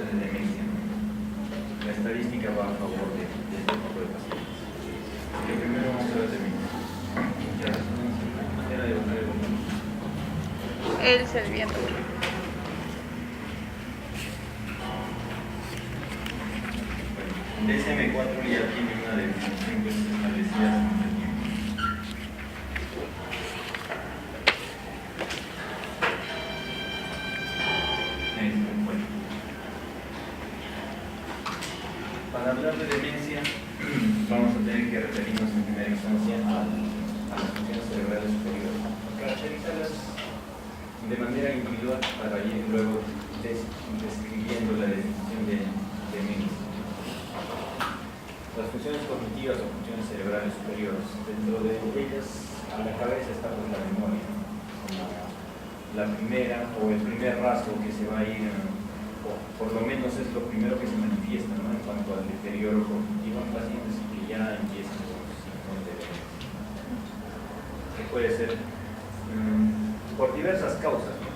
de demencia. La estadística va a favor de este tipo de pacientes. Lo primero vamos a ver demencia. Manera de bajar el volumen. Él se viendo. DSM-4 ya tiene una definición que se establecía hace mucho tiempo. Bueno. Para hablar de demencia, vamos a tener que referirnos en primera instancia a las funciones cerebrales superiores, caracterizarlas de manera individual para ir luego describiendo la definición de demencia. Las funciones cognitivas o funciones cerebrales superiores, dentro de ellas a la cabeza está pues la memoria, como la primera o el primer rasgo que se va a ir, o por lo menos es lo primero que se manifiesta, ¿no? En cuanto al deterioro cognitivo en pacientes que ya empiezan con síntomas de demencia, que puede ser por diversas causas, ¿no?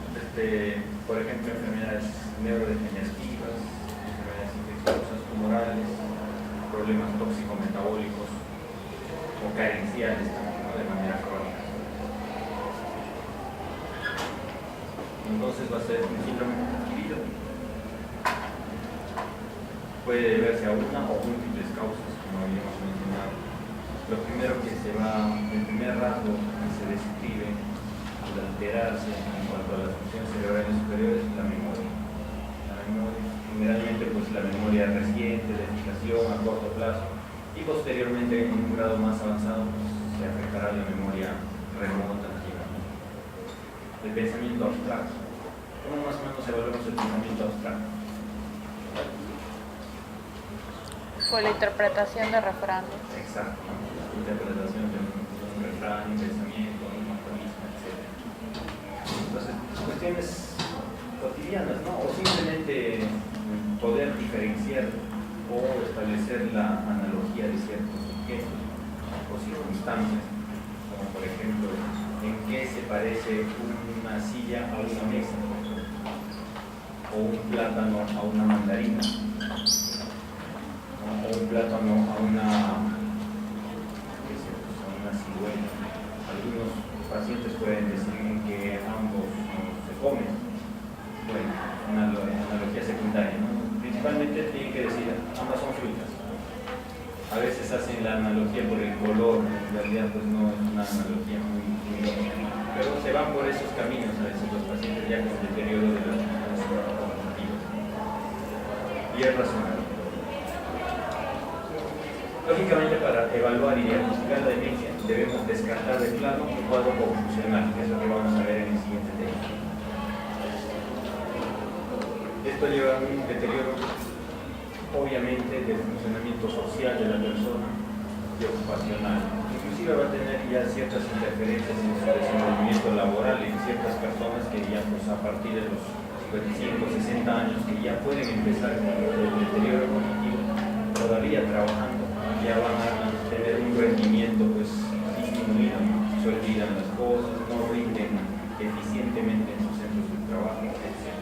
Por ejemplo, enfermedades neurodegenerativas, enfermedades infecciosas, tumorales, problemas tóxico-metabólicos o carenciales también, ¿no? De manera crónica. Entonces va a ser un síndrome adquirido. Puede deberse a una o múltiples causas, como habíamos mencionado. Lo primero que se va, el primer rasgo que se describe al alterarse en cuanto a las funciones cerebrales superiores es la memoria. La memoria, generalmente pues la memoria reciente, de fijación a corto plazo, y posteriormente en un grado más avanzado pues, se afectará la memoria remota, digamos. El pensamiento abstracto. ¿Cómo más o menos evaluamos el pensamiento abstracto? Por la interpretación de refranes. Exacto, la interpretación de un refrán, un pensamiento, un aforismo, etc. Entonces, cuestiones cotidianas, ¿no? O simplemente poder diferenciar o establecer la analogía de ciertos objetos o circunstancias, como por ejemplo, en qué se parece una silla a una mesa, o un plátano a una mandarina, o un plátano a una ciruela. Algunos pacientes pueden decir que ambos se comen. Bueno, una analogía secundaria, ¿no? Principalmente tienen que decir ambas son frutas. A veces hacen la analogía por el color, en realidad pues no es una analogía muy lógica, pero se van por esos caminos a veces los pacientes ya con deterioro de las funciones cognitivas. Y es razonable. Lógicamente, para evaluar y diagnosticar la demencia debemos descartar de plano un cuadro confusional, que es lo que vamos a ver en el siguiente tema. Esto lleva a un deterioro, obviamente, del funcionamiento social de la persona y ocupacional. Inclusive va a tener ya ciertas interferencias en su desenvolvimiento laboral en ciertas personas que ya pues, a partir de los 55, 60 años que ya pueden empezar con el deterioro cognitivo, todavía trabajando, ya van a tener un rendimiento pues disminuido, se olvidan las cosas, no rinden eficientemente en sus centros de trabajo, etc.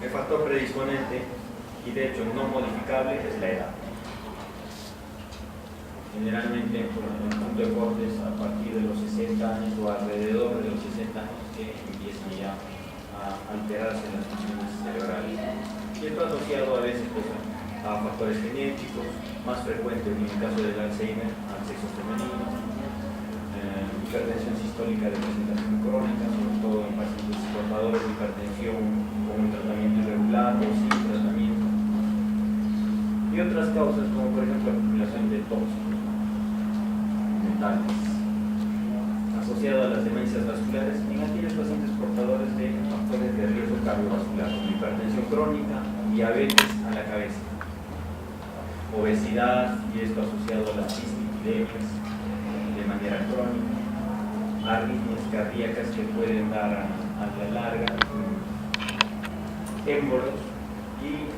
El factor predisponente y de hecho no modificable es la edad. Generalmente el punto de corte es a partir de los 60 años o alrededor de los 60 años que empiezan ya a alterarse las funciones cerebrales. Y esto asociado a veces pues, a factores genéticos, más frecuentes en el caso del Alzheimer, al sexo femenino, hipertensión sistólica de presentación crónica, sobre todo en pacientes portadores de hipertensión con un tratamiento irregular o sin tratamiento. Y otras causas como por ejemplo la acumulación de tóxicos mentales, asociada a las demencias vasculares en aquellos pacientes portadores de factores de riesgo cardiovascular, como hipertensión crónica, diabetes a la cabeza, obesidad y esto asociado a las dislipidemias de manera crónica, arritmias cardíacas que pueden dar a la larga émbolos y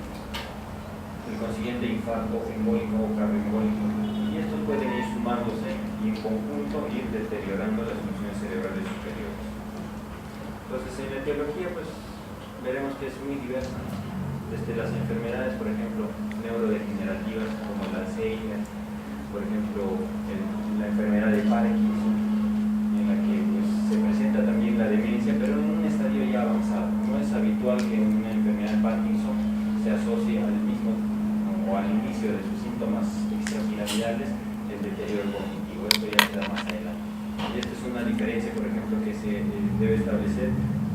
el consiguiente infarto embólico o cardioembólico. Y estos pueden ir sumándose y en conjunto ir deteriorando las funciones cerebrales superiores. Entonces, en la etiología, pues, veremos que es muy diversa, ¿no? Desde las enfermedades, por ejemplo, neurodegenerativas como el Alzheimer, por ejemplo, la enfermedad de Parkinson, en la que pues, se presenta también la demencia, pero en un estadio ya avanzado. No es habitual que una enfermedad de Parkinson se asocie al mismo o al inicio de sus síntomas extrapiramidales el deterioro cognitivo. Esto ya se da más adelante. Y esta es una diferencia, por ejemplo, que se debe establecer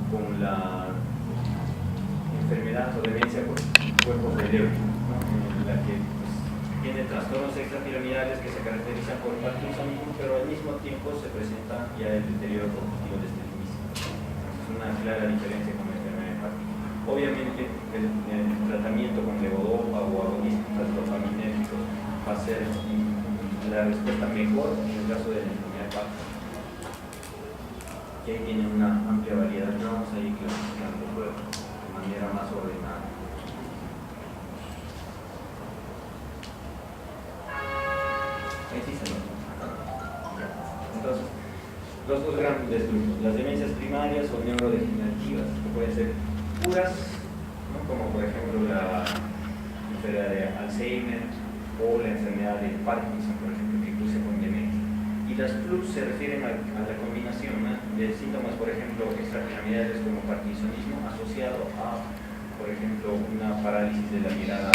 con la enfermedad o demencia por cuerpos de Lewy, ¿no? En la que pues, tiene trastornos extrapiramidales que se caracterizan por Parkinsonismo, pero al mismo tiempo se presenta ya el deterioro cognitivo desde el inicio. Es una clara diferencia con la enfermedad de Parkinson. Obviamente, el tratamiento con levodopa o agonistas dopaminérgicos va a ser la respuesta mejor en el caso de la enfermedad de Parkinson. Y ahí tienen una amplia variedad, vamos a ir clasificando luego de manera más ordenada. Ahí sí se lo. Entonces, los dos grandes grupos, las demencias primarias o neurodegenerativas, que pueden ser puras, ¿no? Como por ejemplo la enfermedad de Alzheimer o la enfermedad de Parkinson, por ejemplo, que cruza con demencia. Y las plus se refieren a la combinación, ¿no? De síntomas, por ejemplo, extrapiramidales como parkinsonismo asociado a, por ejemplo, una parálisis de la mirada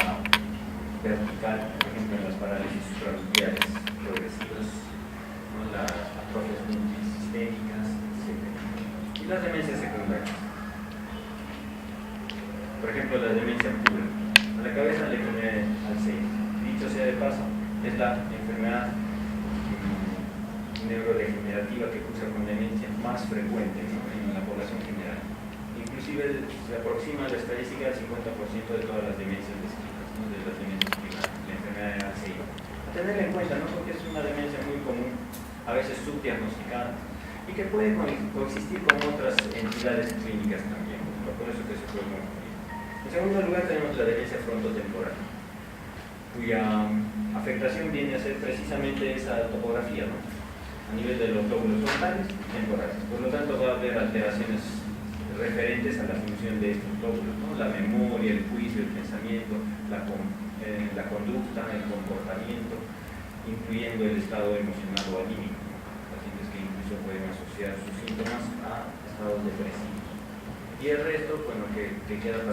vertical, por ejemplo, en las parálisis supranucleares progresivas, ¿no? Las atrofias multisistémicas, etc. Y las demencias secundarias. Por ejemplo, la demencia pura. A la cabeza la enfermedad de Alzheimer. Dicho sea de paso, es la enfermedad neurodegenerativa que cursa con demencia más frecuente, ¿no? En la población general. Inclusive se aproxima la estadística del 50% de todas las demencias descritas, ¿no? De las demencias primarias, la enfermedad de Alzheimer. A tenerla en cuenta, ¿no? Porque es una demencia muy común, a veces subdiagnosticada, y que puede coexistir con otras entidades clínicas también, ¿no? Por eso que se puede confundir. En segundo lugar tenemos la demencia frontotemporal, cuya afectación viene a ser precisamente esa topografía, ¿no? A nivel de los lóbulos frontales y temporales. Por lo tanto, va a haber alteraciones referentes a la función de estos lóbulos, ¿no? La memoria, el juicio, el pensamiento, la conducta, el comportamiento, incluyendo el estado emocional o anímico, ¿no? Pacientes que incluso pueden asociar sus síntomas a estados depresivos. Y el resto, bueno, que queda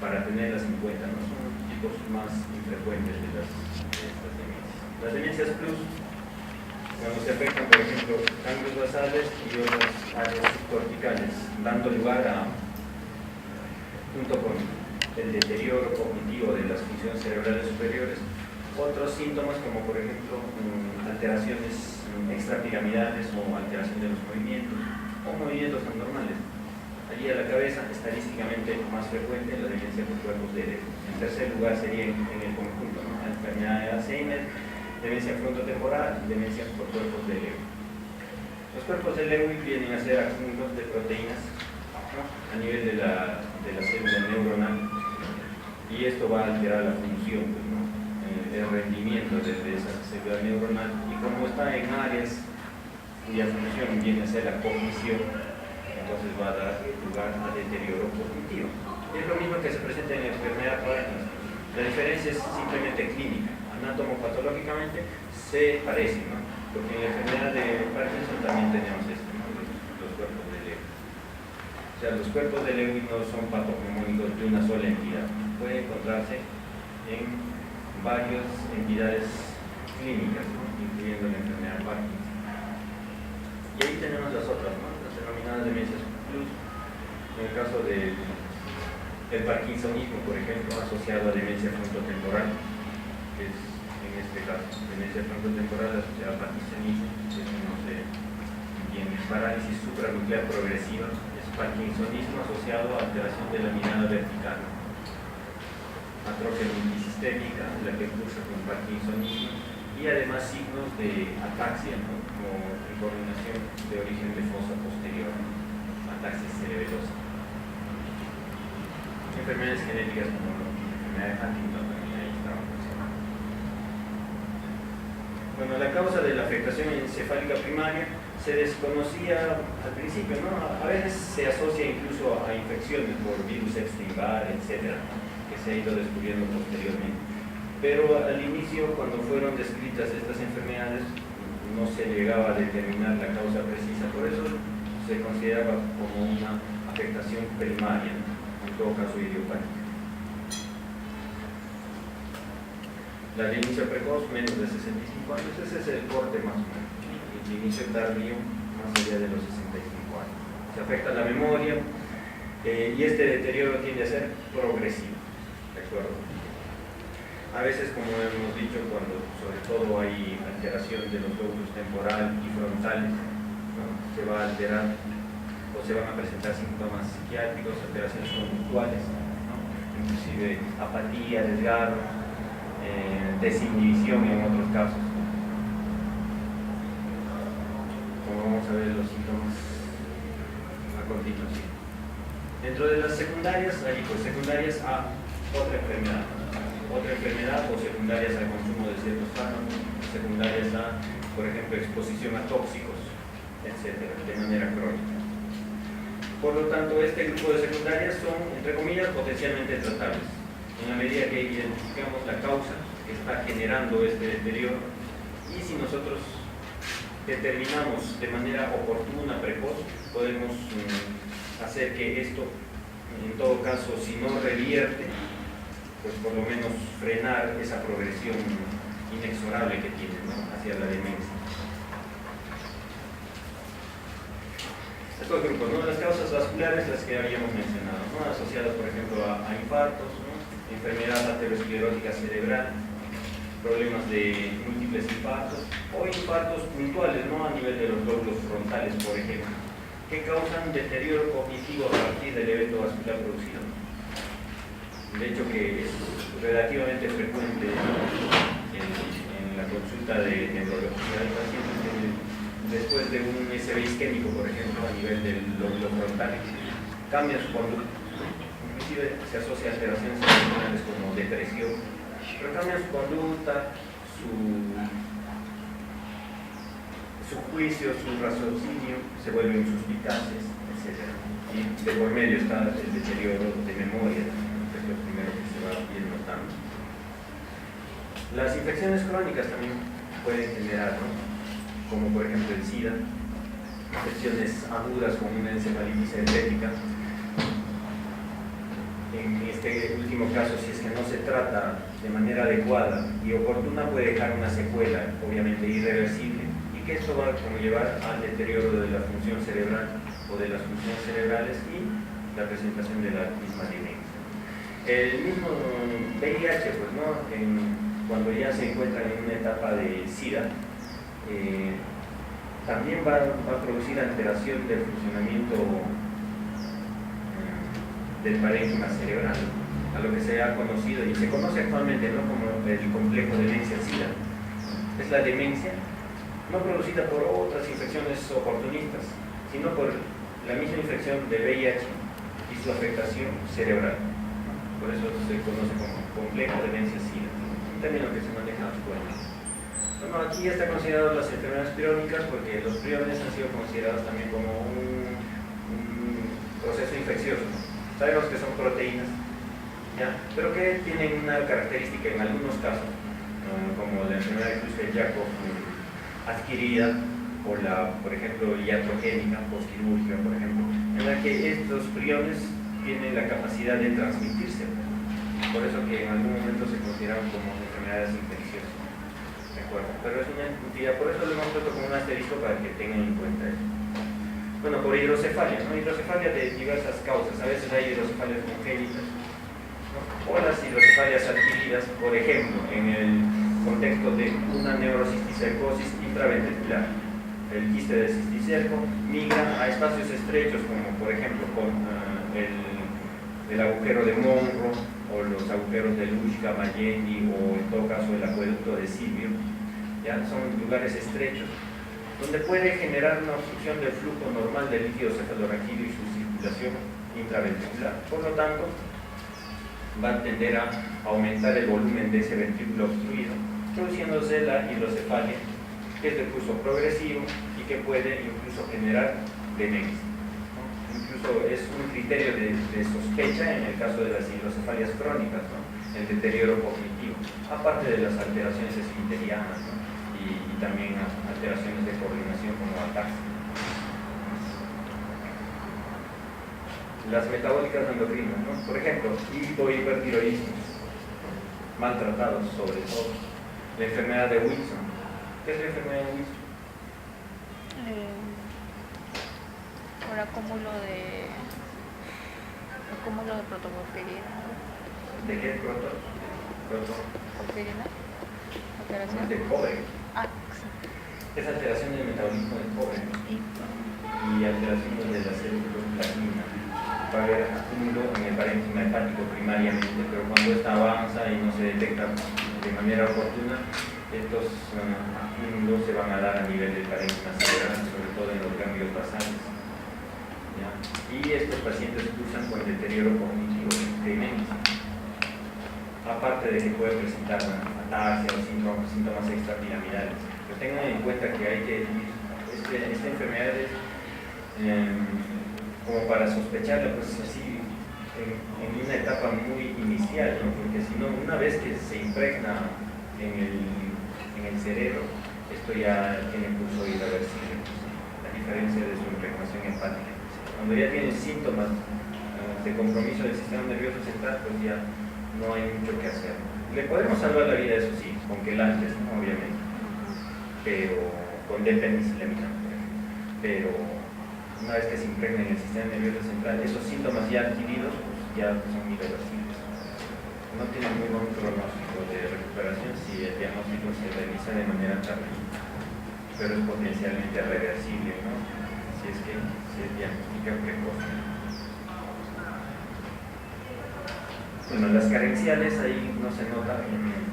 para tenerlas en cuenta, ¿no? Son tipos más infrecuentes de estas demencias. Las demencias plus, cuando se afectan, por ejemplo, ganglios basales y otras áreas corticales, dando lugar a, junto con el deterioro cognitivo de las funciones cerebrales superiores, otros síntomas como, por ejemplo, alteraciones extrapiramidales o alteración de los movimientos o movimientos anormales. Allí a la cabeza, estadísticamente más frecuente, la demencia por cuerpos de Lewy. En tercer lugar sería en el conjunto, ¿no? La enfermedad de Alzheimer, demencia frontotemporal, demencia por cuerpos de Lewy. Los cuerpos de Lewy vienen a ser acúmulos de proteínas, ¿no? A nivel de la célula neuronal, y esto va a alterar la función, pues, ¿no? El rendimiento de esa célula neuronal, y como está en áreas cuya función viene a ser la cognición, entonces va a dar lugar a deterioro cognitivo. Y es lo mismo que se presenta en la enfermedad de Parkinson. La diferencia es simplemente clínica. Anatomopatológicamente se parecen, ¿no? Porque en la enfermedad de Parkinson también tenemos esto, ¿no? Los cuerpos de Lewy. O sea, los cuerpos de Lewy no son patognomónicos de una sola entidad. Puede encontrarse en varias entidades clínicas, ¿no? Incluyendo la enfermedad de Parkinson. Y ahí tenemos las otras, ¿no? Las denominadas demencias plus. En el caso del parkinsonismo, por ejemplo, asociado a demencia frontotemporal, que es en este caso demencia frontotemporal asociada a parkinsonismo, que eso no se entiende. Parálisis supranuclear progresiva es parkinsonismo asociado a alteración de la mirada vertical. Atrofia multisistémica, la que cursa con parkinsonismo, y además signos de ataxia, ¿no? Como coordinación de origen de fosa posterior, ¿no? Ataxia cerebelosa. Enfermedades genéticas como la enfermedad de Huntington también ahí estaban presentes. Bueno, la causa de la afectación encefálica primaria se desconocía al principio, ¿no? A veces se asocia incluso a infecciones por virus Epstein-Barr, etcétera, que se ha ido descubriendo posteriormente. Pero al inicio, cuando fueron descritas estas enfermedades, no se llegaba a determinar la causa precisa, por eso se consideraba como una afectación primaria, en todo caso idiopática. La de inicio precoz, menos de 65 años, ese es el corte más o menos. El inicio tardío, más allá de los 65 años. Se afecta la memoria y este deterioro tiende a ser progresivo, ¿de acuerdo? A veces, como hemos dicho, cuando sobre todo hay alteración de los lóbulos temporal y frontales, ¿no? Se va a alterar o se van a presentar síntomas psiquiátricos, alteraciones conductuales, ¿no? Inclusive apatía, desgarro, desinhibición en otros casos. Como vamos a ver los síntomas a continuación. Dentro de las secundarias, hay pues secundarias a otra enfermedad o secundarias al consumo de ciertos fármacos, secundarias a, por ejemplo, exposición a tóxicos, etcétera, de manera crónica. Por lo tanto, este grupo de secundarias son, entre comillas, potencialmente tratables, en la medida que identificamos la causa que está generando este deterioro y si nosotros determinamos de manera oportuna, precoz, podemos hacer que esto, en todo caso, si no revierte, pues por lo menos frenar esa progresión inexorable que tiene, ¿no? Hacia la demencia. Estos grupos, ¿no? Las causas vasculares, las que habíamos mencionado, ¿no? Asociadas, por ejemplo, a infartos, ¿no? Enfermedad aterosclerótica cerebral, problemas de múltiples infartos o infartos puntuales, ¿no? A nivel de los lóbulos frontales, por ejemplo, que causan deterioro cognitivo a partir del evento vascular producido. De hecho, que es relativamente frecuente en la consulta de neurología de pacientes que después de un SB isquémico, por ejemplo, a nivel del lóbulo frontal, cambia su conducta. Inclusive se asocia a alteraciones emocionales como depresión, pero cambia su conducta, su juicio, su raciocinio, se vuelven suspicaces, etc. Y de por medio está el deterioro de memoria, que es lo primero que se va ir notando. Las infecciones crónicas también pueden generar, ¿no? Como por ejemplo el SIDA, infecciones agudas como una encefalitis entérica. En este último caso, si es que no se trata de manera adecuada y oportuna, puede dejar una secuela, obviamente irreversible, y que esto va a conllevar al deterioro de la función cerebral o de las funciones cerebrales y la presentación de la misma demencia. El mismo VIH, pues, ¿no? Cuando ya se encuentran en una etapa de SIDA, también va a producir alteración del funcionamiento del parénquima cerebral, a lo que se ha conocido y se conoce actualmente, ¿no? Como el complejo demencia-SIDA. Es la demencia no producida por otras infecciones oportunistas, sino por la misma infección de VIH y su afectación cerebral. Por eso se conoce como complejo demencia-SIDA, un término que se maneja actualmente. Bueno, aquí está considerado las enfermedades priónicas porque los priones han sido considerados también como un proceso infeccioso. Sabemos que son proteínas, ¿ya? Pero que tienen una característica en algunos casos, como la enfermedad de Creutzfeldt-Jakob adquirida o la, por ejemplo, iatrogénica, postquirúrgica, por ejemplo, en la que estos priones tienen la capacidad de transmitirse. Por eso que en algún momento se consideran como enfermedades infecciosas. ¿De acuerdo? Pero es una entidad, por eso lo hemos puesto como un asterisco para que tengan en cuenta eso. Bueno, por hidrocefalia, ¿no? Hidrocefalia de diversas causas. A veces hay hidrocefalias congénitas, ¿no? O las hidrocefalias adquiridas, por ejemplo, en el contexto de una neurocisticercosis intraventricular. El quiste de cisticerco migra a espacios estrechos, como por ejemplo con el agujero de Monro o los agujeros de Luschka, Mayendi o en todo caso el acueducto de Silvio. ¿Ya? Son lugares estrechos donde puede generar una obstrucción del flujo normal del líquido cefalorraquídeo y su circulación intraventricular. Por lo tanto, va a tender a aumentar el volumen de ese ventrículo obstruido, produciéndose la hidrocefalia, que es de curso progresivo y y que puede incluso generar demencia, ¿no? Incluso es un criterio de sospecha en el caso de las hidrocefalias crónicas, ¿no? El deterioro cognitivo, aparte de las alteraciones esfinterianas, ¿no? y también alteraciones de coordinación como ataxia. Las metabólicas endocrinas, ¿no? Por ejemplo, hipohipertiroidismo, maltratados sobre todo. La enfermedad de Wilson. ¿Qué es la enfermedad de Wilson? Por acúmulo de protoporfirina. ¿De qué ¿Porfirina? ¿Alteración? De cobre. Ah, sí. Es alteración del metabolismo del cobre, ¿no? Y alteraciones de la célula platina. Va a haber acúmulo en el parénquima hepático primariamente, pero cuando esta avanza y no se detecta de manera oportuna, estos acúmulos se van a dar a nivel del parénquima cerebral, sobre todo en los ganglios basales, ¿ya? Y estos pacientes cursan con deterioro cognitivo, demencia, aparte de que puede presentar ataxia o síntomas extrapiramidales. Pero tengan en cuenta que hay que esta enfermedad es como para sospecharla, pues así en una etapa muy inicial, ¿no? Porque si no, una vez que se impregna en el cerebro, esto ya tiene curso irreversible, a diferencia de su impregnación hepática. Cuando ya tiene síntomas de compromiso del sistema nervioso central, pues ya no hay mucho que hacer. Le podemos salvar la vida, eso sí, con quelantes, ¿no? Obviamente, pero con delpenicilina, por ejemplo. Pero una vez que se impregna en el sistema nervioso central, esos síntomas ya adquiridos pues ya son irreversibles. No tienen muy buen pronóstico de recuperación si el diagnóstico se realiza de manera tardía, pero es potencialmente reversible, ¿no? Si es que se diagnostica precozmente. Bueno, las carenciales ahí no se nota en el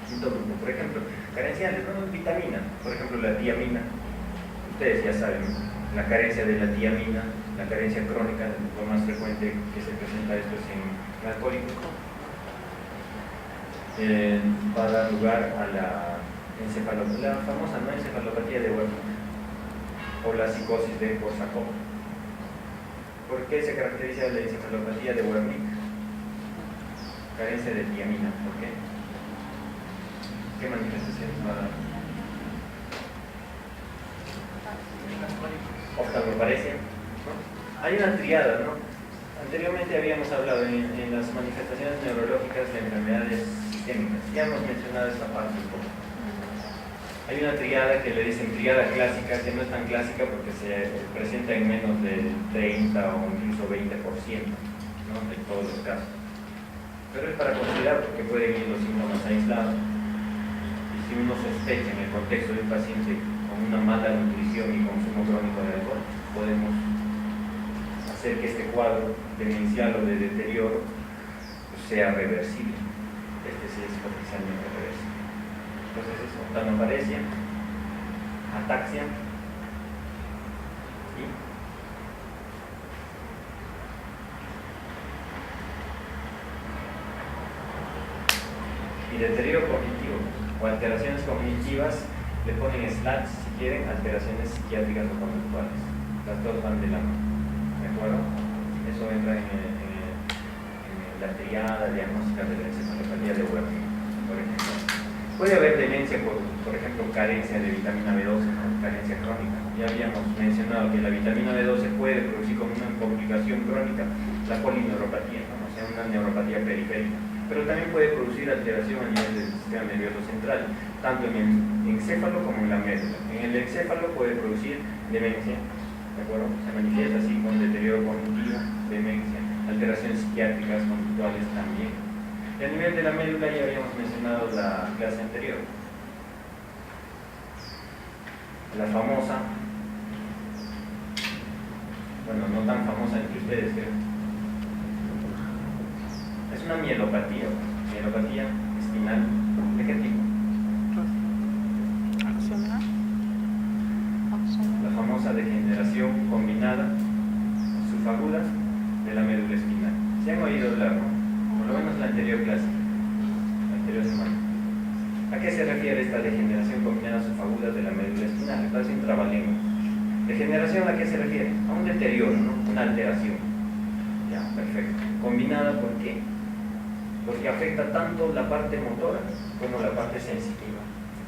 quinto grupo. Por ejemplo, carenciales, ¿no? Vitamina, por ejemplo la tiamina. Ustedes ya saben, la carencia de la tiamina, la carencia crónica, lo más frecuente que se presenta esto es en el alcohólico, va a dar lugar a la famosa ¿no? encefalopatía de Wernicke o la psicosis de Korsakoff. ¿Por qué se caracteriza la encefalopatía de Wernicke? Carencia de tiamina, ¿por qué? ¿Qué manifestaciones va a dar? Oftalmoparesia, ¿no? Hay una triada, ¿no? Anteriormente habíamos hablado en las manifestaciones neurológicas de enfermedades sistémicas. Ya hemos mencionado esta parte un poco. Hay una triada que le dicen triada clásica, que no es tan clásica porque se presenta en menos del 30 o incluso 20%, ¿no? De todos los casos. Pero es para considerar porque pueden ir los síntomas aislados. Si uno sospecha en el contexto de un paciente con una mala nutrición y consumo crónico de alcohol, podemos hacer que este cuadro demencial o de deterioro sea reversible. Este sí es potencialmente reversible. Entonces es oftalmoparesia, ataxia y deterioro cognitivo o alteraciones cognitivas. Le ponen SLATs si quieren, alteraciones psiquiátricas o conductuales. Las dos van de la mano, ¿de acuerdo? Eso entra en la triada diagnóstica de la encefalopatía de Wernicke, por ejemplo. Puede haber demencia por ejemplo, carencia de vitamina B12, ¿no? Carencia crónica. Ya habíamos mencionado que la vitamina B12 puede producir como una complicación crónica la polineuropatía, ¿no? O sea, una neuropatía periférica. Pero también puede producir alteración a nivel del sistema nervioso central, tanto en el encéfalo como en la médula. En el encéfalo puede producir demencia, ¿de acuerdo? Se manifiesta así con deterioro cognitivo, demencia, alteraciones psiquiátricas, conductuales también. Y a nivel de la médula ya habíamos mencionado la clase anterior. La famosa, bueno, no tan famosa entre ustedes, creo. Es una mielopatía espinal. ¿De qué tipo? La famosa degeneración combinada subaguda de la médula espinal. ¿Se han oído hablar, no? Por lo menos la anterior clase, la anterior semana. ¿A qué se refiere esta degeneración combinada a su fagura de la médula espinal? Me parece un trabalengua. ¿Degeneración a qué se refiere? A un deterioro, ¿no? Una alteración. Ya, perfecto. ¿Combinada por qué? Porque afecta tanto la parte motora como la parte sensitiva.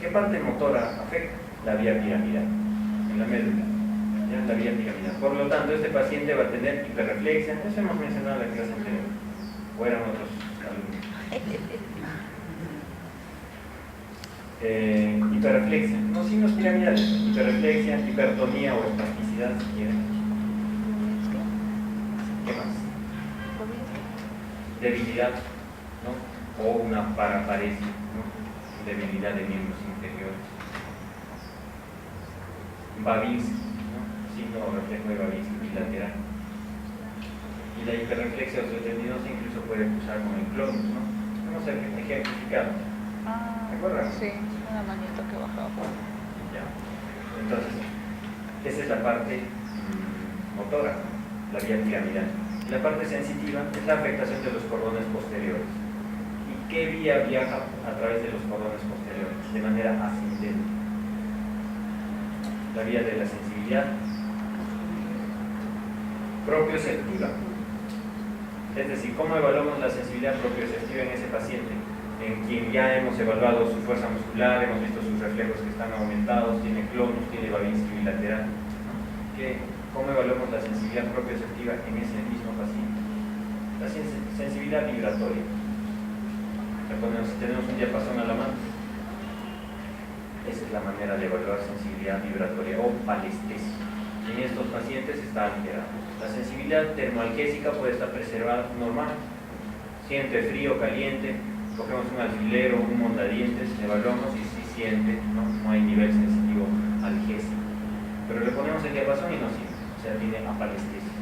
¿Qué parte motora afecta? La vía piramidal, en la médula. ¿Ya? La vía piramidal. Por lo tanto, este paciente va a tener hiperreflexia. Eso hemos mencionado en la clase anterior. O eran otros alumnos. Hiperreflexia, no signos piramidales, hiperreflexia, hipertonía o espasticidad si quieren. ¿Qué más? Debilidad, ¿no? O una paraparesia, ¿no? Debilidad de miembros inferiores. Babinski, ¿no? Signo reflejo de Babinski bilateral. Y la hiperreflexia osteotendinosa incluso puede cursar con el clonus, ¿no? Vamos a ejemplificar. ¿De acuerdo? Sí, una manito que bajaba. Ya. Entonces, esa es la parte motora, la vía piramidal. La parte sensitiva es la afectación de los cordones posteriores. ¿Y qué vía viaja a través de los cordones posteriores? De manera ascendente. La vía de la sensibilidad propioceptiva. Es decir, ¿cómo evaluamos la sensibilidad propioceptiva en ese paciente? En quien ya hemos evaluado su fuerza muscular, hemos visto sus reflejos que están aumentados, tiene clonus, tiene Babinski bilateral. ¿Cómo evaluamos la sensibilidad propioceptiva en ese mismo paciente? La sensibilidad vibratoria. Tenemos un diapasón a la mano. Esa es la manera de evaluar sensibilidad vibratoria o palestesia. En estos pacientes está alterada. La sensibilidad termoalgésica puede estar preservada normal. Siente frío, caliente. Cogemos un alfilero, un mondadientes, evaluamos y si siente, no hay nivel sensitivo algésico. Pero le ponemos el diapasón y no siente, o sea, tiene apalestesia.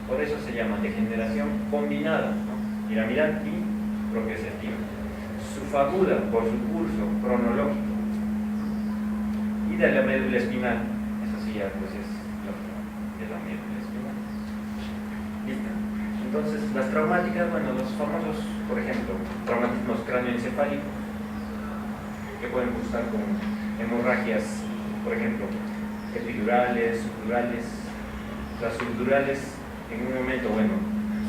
Por eso se llama degeneración combinada, ¿no? Piramidal y propioceptiva. Su fagura por su curso cronológico y de la médula espinal, eso sí ya pues es lógico, de la médula espinal. ¿Listo? Entonces, las traumáticas, bueno, los famosos, por ejemplo, traumatismos cráneoencefálicos, que pueden cursar con hemorragias, por ejemplo, epidurales, subdurales. Las subdurales, en un momento, bueno,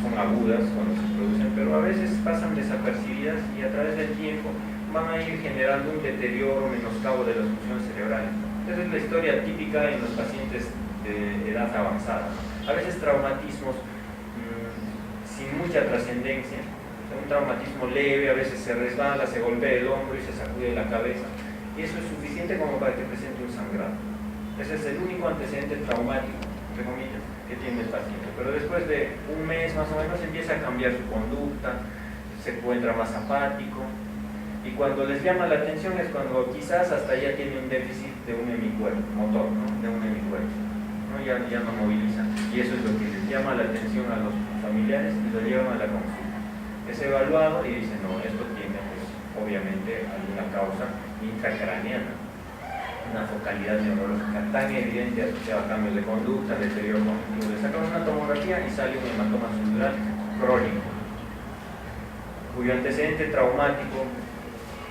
son agudas cuando se producen, pero a veces pasan desapercibidas y a través del tiempo van a ir generando un deterioro, menoscabo de las funciones cerebrales. Esa es la historia típica en los pacientes de edad avanzada. A veces traumatismos sin mucha trascendencia, un traumatismo leve, a veces se resbala, se golpea el hombro y se sacude la cabeza, y eso es suficiente como para que presente un sangrado. Ese es el único antecedente traumático, entre comillas, que tiene el paciente. Pero después de un mes más o menos empieza a cambiar su conducta, se encuentra más apático, y cuando les llama la atención es cuando quizás hasta ya tiene un déficit de un hemicuerpo motor, ¿no? De un hemicuerpo, ¿no? Ya no moviliza, y eso es lo que les llama la atención a los familiares y lo llevan a la consulta. Es evaluado y dice, no, esto tiene pues obviamente alguna causa intracraneana, una focalidad neurológica tan evidente asociada a cambios de conducta, deterioro cognitivo. Le sacan una tomografía y sale un hematoma subdural crónico, cuyo antecedente traumático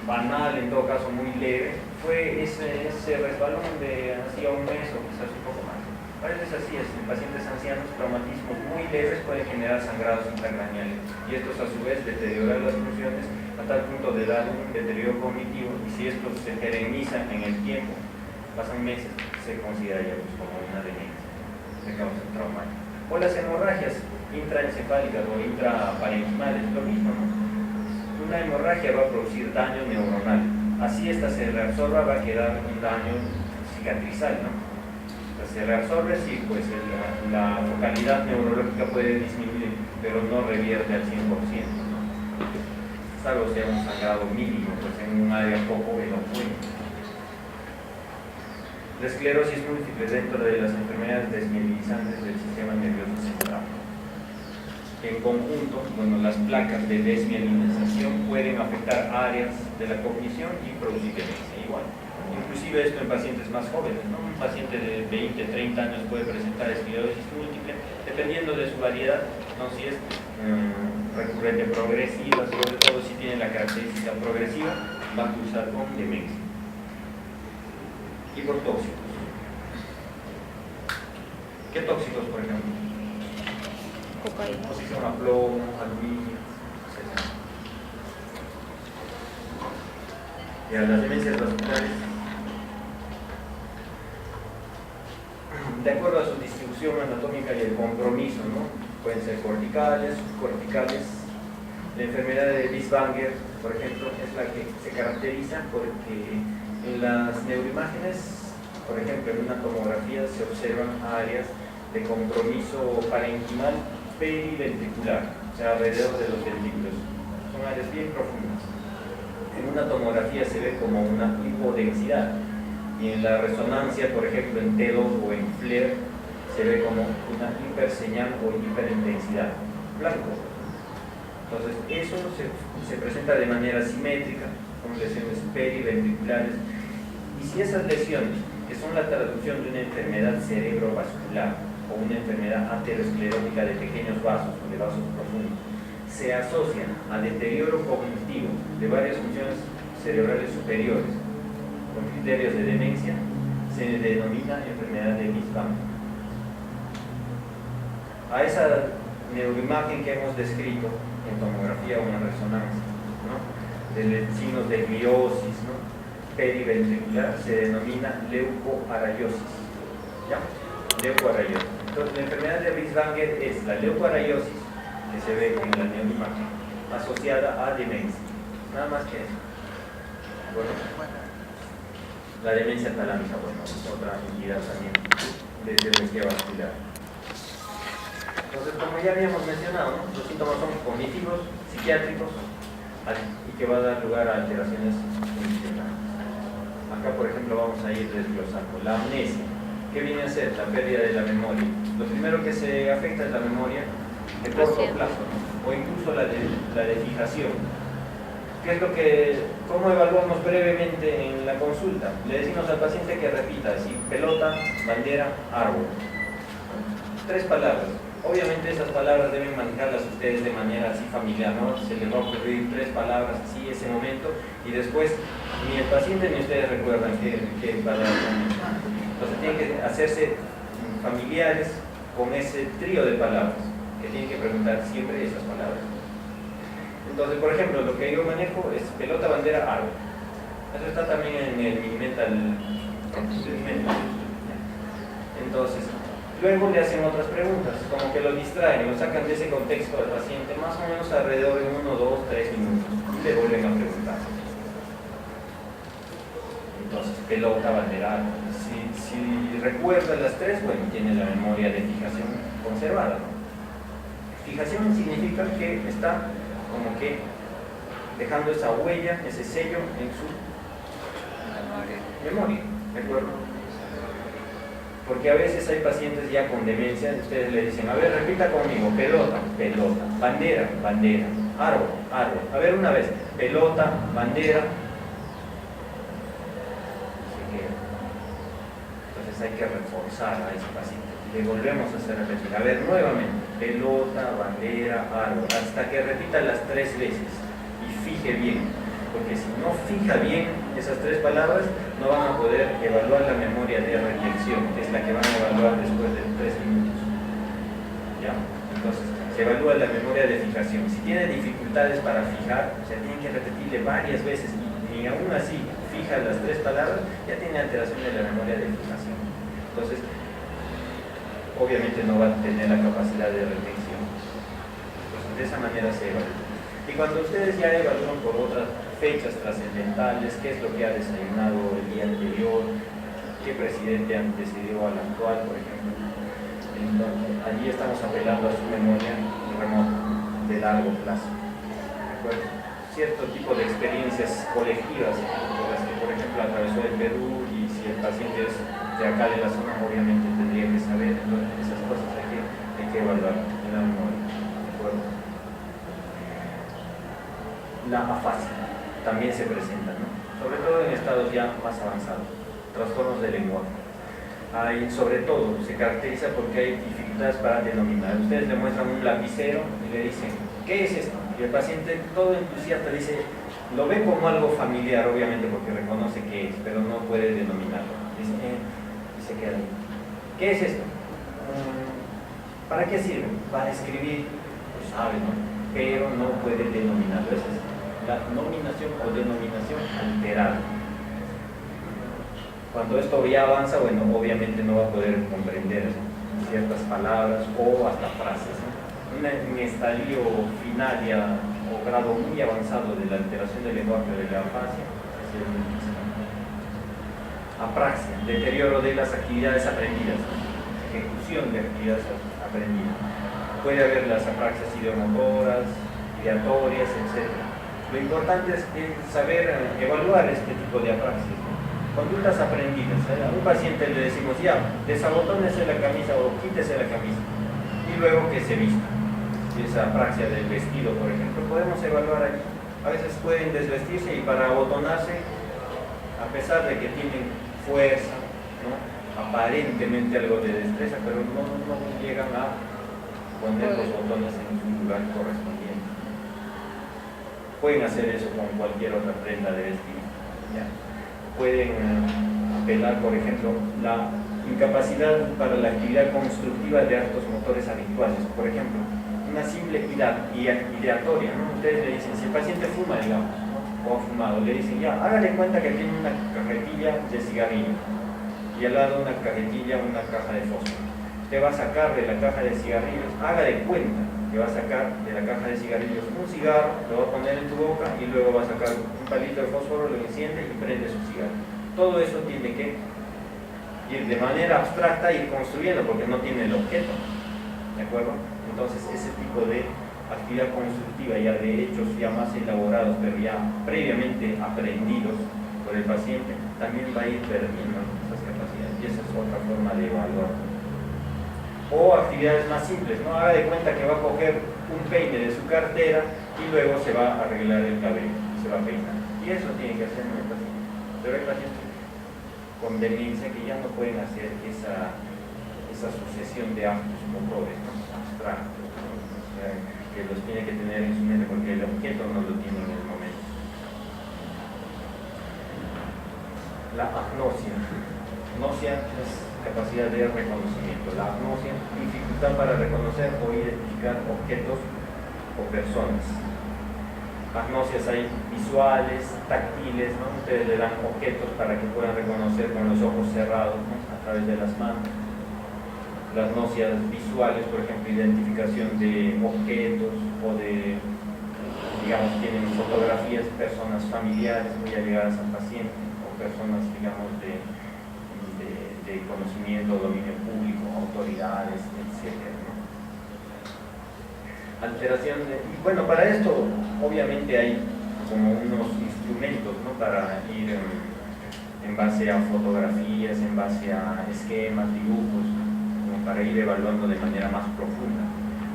banal, en todo caso muy leve, fue ese resbalón de hacía un mes o quizás un poco más. A veces así es, en pacientes ancianos, traumatismos muy leves pueden generar sangrados intracraneales y estos a su vez deterioran las funciones a tal punto de dar un deterioro cognitivo, y si estos se perennizan en el tiempo, pasan meses, se considera ya pues, como una demencia de causa traumática. O las hemorragias intraencefálicas o intraparenquimales, lo mismo, ¿no? Una hemorragia va a producir daño neuronal, así esta se reabsorba, va a quedar un daño cicatrizal, ¿no? Se reabsorbe, sí, pues la focalidad neurológica puede disminuir, pero no revierte al 100%, ¿no? Salvo sea un sangrado mínimo, pues en un área poco elocuente. La esclerosis múltiple dentro de las enfermedades desmielizantes del sistema nervioso central. En conjunto, bueno, las placas de desmielinización pueden afectar áreas de la cognición y producir demencia igual. Inclusive esto en pacientes más jóvenes, ¿no? Un paciente de 20, 30 años puede presentar esclerosis múltiple, dependiendo de su variedad, ¿no? Si es recurrente progresiva, sobre todo si tiene la característica progresiva, va a cursar con demencia. Y por tóxicos. ¿Qué tóxicos, por ejemplo? Cocaína. Oxígeno, plomo, aluminio, etc. Y a las demencias vasculares, de acuerdo a su distribución anatómica y el compromiso, ¿no? Pueden ser corticales, subcorticales. La enfermedad de Bieswanger, por ejemplo, es la que se caracteriza porque en las neuroimágenes, por ejemplo, en una tomografía se observan áreas de compromiso parenquimal periventricular, o sea, alrededor de los ventrículos. Son áreas bien profundas. En una tomografía se ve como una hipodensidad y en la resonancia, por ejemplo, en T2 o en FLAIR, se ve como una hiperseñal o hiperintensidad, blanco. Entonces, eso se presenta de manera simétrica, con lesiones periventriculares, y si esas lesiones, que son la traducción de una enfermedad cerebrovascular o una enfermedad aterosclerótica de pequeños vasos o de vasos profundos, se asocian a deterioro cognitivo de varias funciones cerebrales superiores con criterios de demencia, se denomina enfermedad de Bieswanger. A esa neuroimagen que hemos descrito en tomografía o en resonancia, ¿no?, de signos de gliosis, ¿no?, periventricular, se denomina leucoaraiosis. ¿Ya? Leucoaraiosis. Entonces, la enfermedad de Bieswanger es la leucoaraiosis, que se ve en la neuroimagen, asociada a demencia. Nada más que eso. Bueno, la demencia talámica, bueno, es otra entidad también de demencia vascular. Entonces, como ya habíamos mencionado, ¿no?, los síntomas son cognitivos, psiquiátricos, y que va a dar lugar a alteraciones funcionales. Acá, por ejemplo, vamos a ir desglosando. La amnesia, ¿qué viene a ser? La pérdida de la memoria. Lo primero que se afecta es la memoria de corto plazo, ¿no?, o incluso la de fijación. ¿Qué es lo que, cómo evaluamos brevemente en la consulta? Le decimos al paciente que repita, así, pelota, bandera, árbol. 3 palabras. Obviamente esas palabras deben manejarlas ustedes de manera así familiar, ¿no? Se les va a ocurrir 3 palabras así ese momento y después ni el paciente ni ustedes recuerdan qué palabras son. Entonces tienen que hacerse familiares con ese trío de palabras, que tienen que preguntar siempre esas palabras. Entonces, por ejemplo, lo que yo manejo es pelota, bandera, árbol. Eso está también en el Minimental. Entonces, luego le hacen otras preguntas, como que lo distraen, lo sacan de ese contexto al paciente, más o menos alrededor de 1, 2, 3 minutos, y le vuelven a preguntar. Entonces, pelota, bandera, árbol. Si recuerda las 3, bueno, tiene la memoria de fijación conservada, ¿no? Fijación significa que está como que dejando esa huella, ese sello en su memoria, ¿de acuerdo? Porque a veces hay pacientes ya con demencia, ustedes le dicen, a ver, repita conmigo, pelota, pelota, bandera, bandera, árbol, árbol. A ver una vez, pelota, bandera. Entonces hay que reforzar a ese paciente. Le volvemos a hacer repetir. A ver, nuevamente, pelota, bandera, árbol, hasta que repita las 3 veces y fije bien, porque si no fija bien esas 3 palabras, no van a poder evaluar la memoria de reflexión, que es la que van a evaluar después de 3 minutos. ¿Ya? Entonces, se evalúa la memoria de fijación. Si tiene dificultades para fijar, o sea, tienen que repetirle varias veces y aún así fija las 3 palabras, ya tiene alteración de la memoria de fijación. Entonces, obviamente no va a tener la capacidad de reflexión. Entonces, de esa manera se evalúa. Y cuando ustedes ya evalúan por otras fechas trascendentales, qué es lo que ha desayunado el día anterior, qué presidente antecedió al actual, por ejemplo, entonces, allí estamos apelando a su memoria remota, de largo plazo. ¿De acuerdo? Cierto tipo de experiencias colectivas, por las que, por ejemplo, atravesó el Perú, y si el paciente es de acá de la zona, obviamente tendría que saber. Entonces, esas cosas hay que evaluar en la memoria. ¿De acuerdo? La afasia también se presenta, ¿no?, sobre todo en estados ya más avanzados, trastornos del lenguaje. Sobre todo se caracteriza porque hay dificultades para denominar. Ustedes le muestran un lapicero y le dicen, ¿qué es esto? Y el paciente todo entusiasta dice, lo ve como algo familiar, obviamente, porque reconoce que es, pero no puede denominarlo. Dice, y se queda ahí. ¿Qué es esto? ¿Para qué sirve? Para escribir, pues sabe, ¿no? Pero no puede denominarlo. Esa es la nominación o denominación alterada. Cuando esto ya avanza, bueno, obviamente no va a poder comprender ciertas palabras o hasta frases, ¿no? Un estadio final ya, o grado muy avanzado de la alteración del lenguaje de la afasia es el apraxia, deterioro de las actividades aprendidas, ejecución de actividades aprendidas. Puede haber las apraxias ideomotoras, ideatorias, etc. Lo importante es saber evaluar este tipo de apraxias, ¿no? Conductas aprendidas. A un paciente le decimos, ya, desabotónese la camisa o quítese la camisa y luego que se vista. Esa apraxia del vestido, por ejemplo, podemos evaluar aquí. A veces pueden desvestirse y para abotonarse, a pesar de que tienen fuerza, ¿no? Aparentemente algo de destreza, pero no llegan a poner los botones en su lugar correspondiente. Pueden hacer eso con cualquier otra prenda de vestir, ¿ya? Pueden apelar, por ejemplo, la incapacidad para la actividad constructiva de actos motores habituales. Por ejemplo, una simple ideatoria, ¿no? Ustedes le dicen, si el paciente fuma, digamos, ¿no? O ha fumado, le dicen, ya, hágale cuenta que tiene una cajetilla de cigarrillo y al lado una cajetilla, una caja de fósforo. Usted va a sacar de la caja de cigarrillos, haga de cuenta que va a sacar de la caja de cigarrillos un cigarro, lo va a poner en tu boca y luego va a sacar un palito de fósforo, lo enciende y prende su cigarro. Todo eso tiene que ir de manera abstracta, ir construyendo, porque no tiene el objeto, ¿de acuerdo? Entonces ese tipo de actividad constructiva ya de hechos ya más elaborados, pero ya previamente aprendidos por el paciente, también va a ir perdiendo esas capacidades, y esa es otra forma de evaluar. O actividades más simples, ¿no? Haga de cuenta que va a coger un peine de su cartera y luego se va a arreglar el cabello, se va a peinar. Y eso tiene que hacer el paciente. Pero hay pacientes con demencia que ya no pueden hacer esa sucesión de actos motores, ¿no? Abstractos, ¿no? O sea, que los tiene que tener en su mente porque el objeto no lo tiene en el momento. La agnosia. Agnosia es capacidad de reconocimiento. La agnosia, dificultad para reconocer o identificar objetos o personas. Agnosias hay visuales, táctiles, ¿no? Ustedes le dan objetos para que puedan reconocer con los ojos cerrados, ¿no? A través de las manos. Las agnosias visuales, por ejemplo, identificación de objetos o de, digamos, tienen fotografías, personas familiares muy allegadas al paciente o personas, digamos, de conocimiento, dominio público, autoridades, etc., ¿no? Alteración de... Bueno, para esto obviamente hay como unos instrumentos, ¿no? Para ir en base a fotografías, en base a esquemas, dibujos, como para ir evaluando de manera más profunda.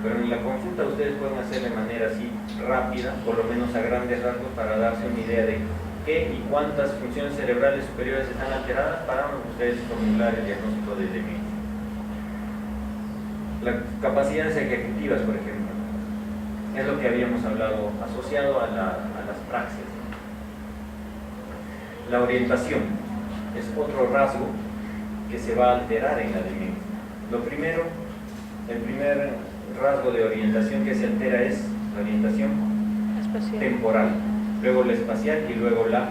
Pero en la consulta ustedes pueden hacer de manera así rápida, por lo menos a grandes rasgos, para darse una idea de qué y cuántas funciones cerebrales superiores están alteradas para ustedes formular el diagnóstico de demencia. Las capacidades ejecutivas, por ejemplo, es lo que habíamos hablado, asociado a las praxias. La orientación es otro rasgo que se va a alterar en la demencia. El primer rasgo de orientación que se altera es la orientación Espacial. temporal, luego la espacial y luego la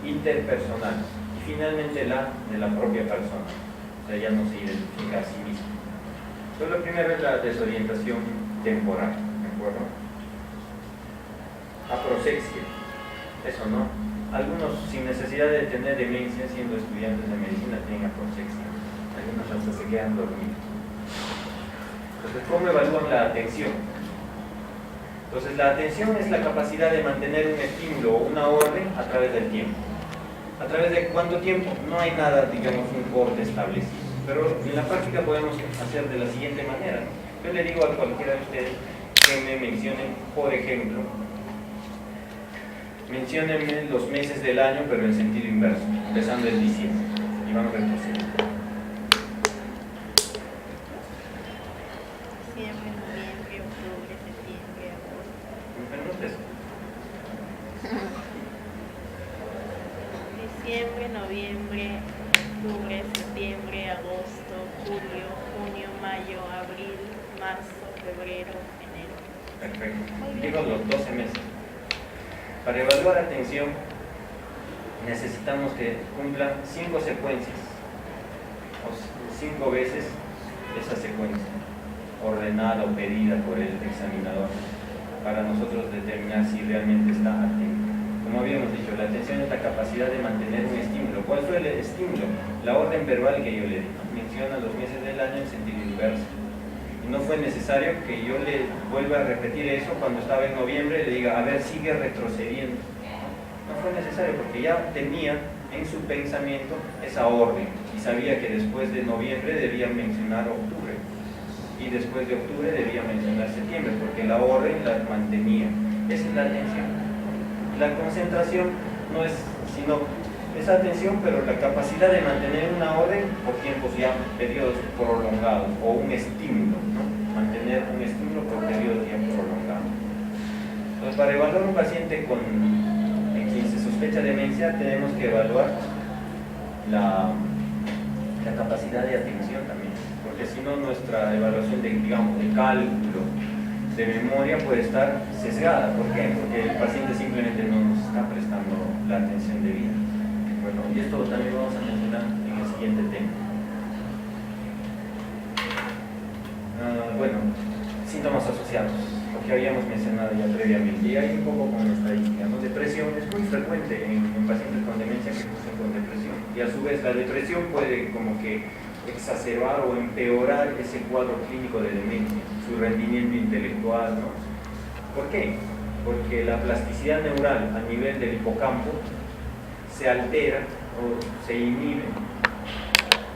interpersonal y finalmente la de la propia persona, o sea, ya no se identifica a sí mismo. Entonces lo primero es la desorientación temporal, ¿de acuerdo? Aproxexia, eso no. Algunos sin necesidad de tener demencia siendo estudiantes de medicina tienen aproxexia, algunos hasta se quedan dormidos. Entonces, ¿cómo evalúan la atención? Entonces, la atención es la capacidad de mantener un estímulo o una orden a través del tiempo. ¿A través de cuánto tiempo? No hay nada, digamos, un corte establecido. Pero en la práctica podemos hacer de la siguiente manera. Yo le digo a cualquiera de ustedes que me mencionen, por ejemplo, menciónenme los meses del año, pero en sentido inverso, empezando en diciembre. Y vamos a retroceder. Diciembre, noviembre, octubre, septiembre, agosto. Entonces, marzo, febrero, enero. Perfecto. Digo los 12 meses. Para evaluar atención necesitamos que cumplan 5 secuencias o 5 veces esa secuencia ordenada o pedida por el examinador para nosotros determinar si realmente está atento. Como habíamos dicho, la atención es la capacidad de mantener un estímulo. ¿Cuál fue el estímulo? La orden verbal que yo le di. Menciona los meses del año en sentido inverso. Y no fue necesario que yo le vuelva a repetir eso cuando estaba en noviembre, le diga, a ver, sigue retrocediendo. No fue necesario porque ya tenía en su pensamiento esa orden y sabía que después de noviembre debía mencionar octubre y después de octubre debía mencionar septiembre porque la orden la mantenía. Esa es la atención. La concentración no es sino esa atención, pero la capacidad de mantener una orden por tiempos ya, periodos prolongados, o un estímulo, ¿no? Mantener un estímulo por periodos ya prolongados. Entonces, para evaluar un paciente en quien se sospecha demencia, tenemos que evaluar la capacidad de atención también, porque si no nuestra evaluación de cálculo, de memoria puede estar sesgada. ¿Por qué? Porque el paciente simplemente no nos está prestando la atención debida. Bueno, y esto también vamos a mencionar en el siguiente tema. Bueno, síntomas asociados, lo que habíamos mencionado ya previamente, y hay un poco con estadística, ¿no? Depresión es muy frecuente en pacientes con demencia que cursan con depresión, y a su vez la depresión puede como que exacerbar o empeorar ese cuadro clínico de demencia, su rendimiento intelectual, ¿no? ¿Por qué? Porque la plasticidad neural a nivel del hipocampo se altera o se inhibe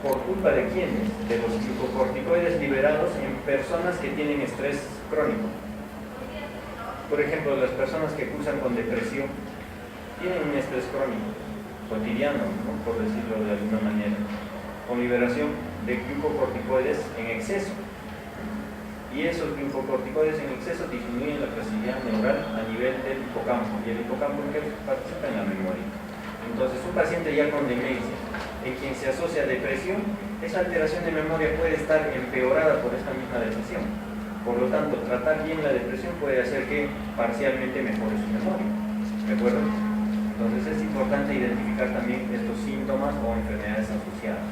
por culpa de quiénes? De los glucocorticoides liberados en personas que tienen estrés crónico. Por ejemplo, las personas que cursan con depresión tienen un estrés crónico, cotidiano, ¿no? Por decirlo de alguna manera, con liberación de glucocorticoides en exceso. Y esos glucocorticoides en exceso disminuyen la plasticidad neural a nivel del hipocampo. ¿Y el hipocampo en qué participa? En la memoria. Entonces, un paciente ya con demencia, en quien se asocia depresión, esa alteración de memoria puede estar empeorada por esta misma depresión. Por lo tanto, tratar bien la depresión puede hacer que parcialmente mejore su memoria. ¿De acuerdo? Entonces, es importante identificar también estos síntomas o enfermedades asociadas.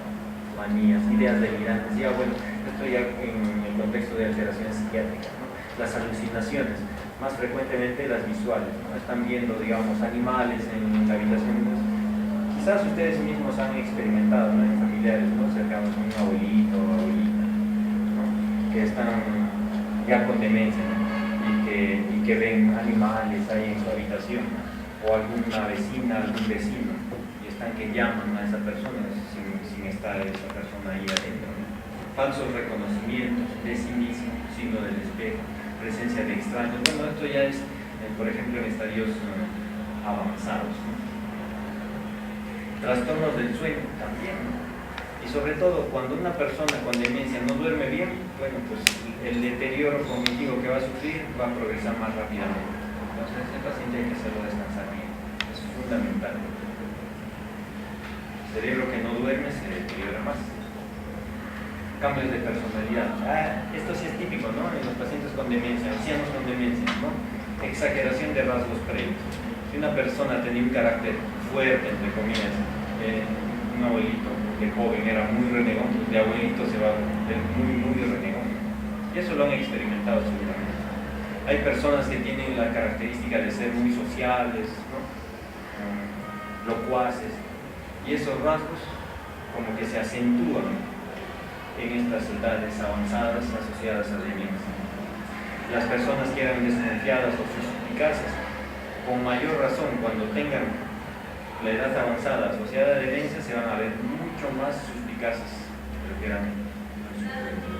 Manías, ideas delirantes, ya bueno, esto ya en el contexto de alteraciones psiquiátricas, ¿no? Las alucinaciones, más frecuentemente las visuales, ¿no? Están viendo, digamos, animales en la habitación. Quizás ustedes mismos han experimentado, ¿no? En familiares, ¿no? Cercanos a un abuelito o abuelita, ¿no? Que están ya con demencia, ¿no? y que ven animales ahí en su habitación, o alguna vecina, algún vecino, y están que llaman a esa persona sin estar esa persona ahí adentro, ¿no? Falsos reconocimientos de sí mismo, signo del espejo, presencia de extraños. Bueno, esto ya es, por ejemplo, en estadios avanzados, ¿no? Trastornos del sueño también, ¿no? Y sobre todo, cuando una persona con demencia no duerme bien, bueno, pues el deterioro cognitivo que va a sufrir va a progresar más rápidamente. Entonces, el paciente hay que hacerlo descansar bien. Eso es fundamental. El cerebro que no duerme se deteriora más. Cambios de personalidad. Esto sí es típico, ¿no? En los pacientes con demencia, ancianos con demencia, ¿no? Exageración de rasgos previos. Si una persona tenía un carácter fuerte, entre comillas, un abuelito de joven era muy renegón, de abuelito se va muy renegón. Y eso lo han experimentado seguramente. Hay personas que tienen la característica de ser muy sociables, ¿no? Locuaces, y esos rasgos como que se acentúan en estas edades avanzadas asociadas a demencia. Las personas que eran desconfiadas o suspicaces, con mayor razón cuando tengan la edad avanzada asociada a demencia, se van a ver mucho más suspicaces de lo que eran en su juventud.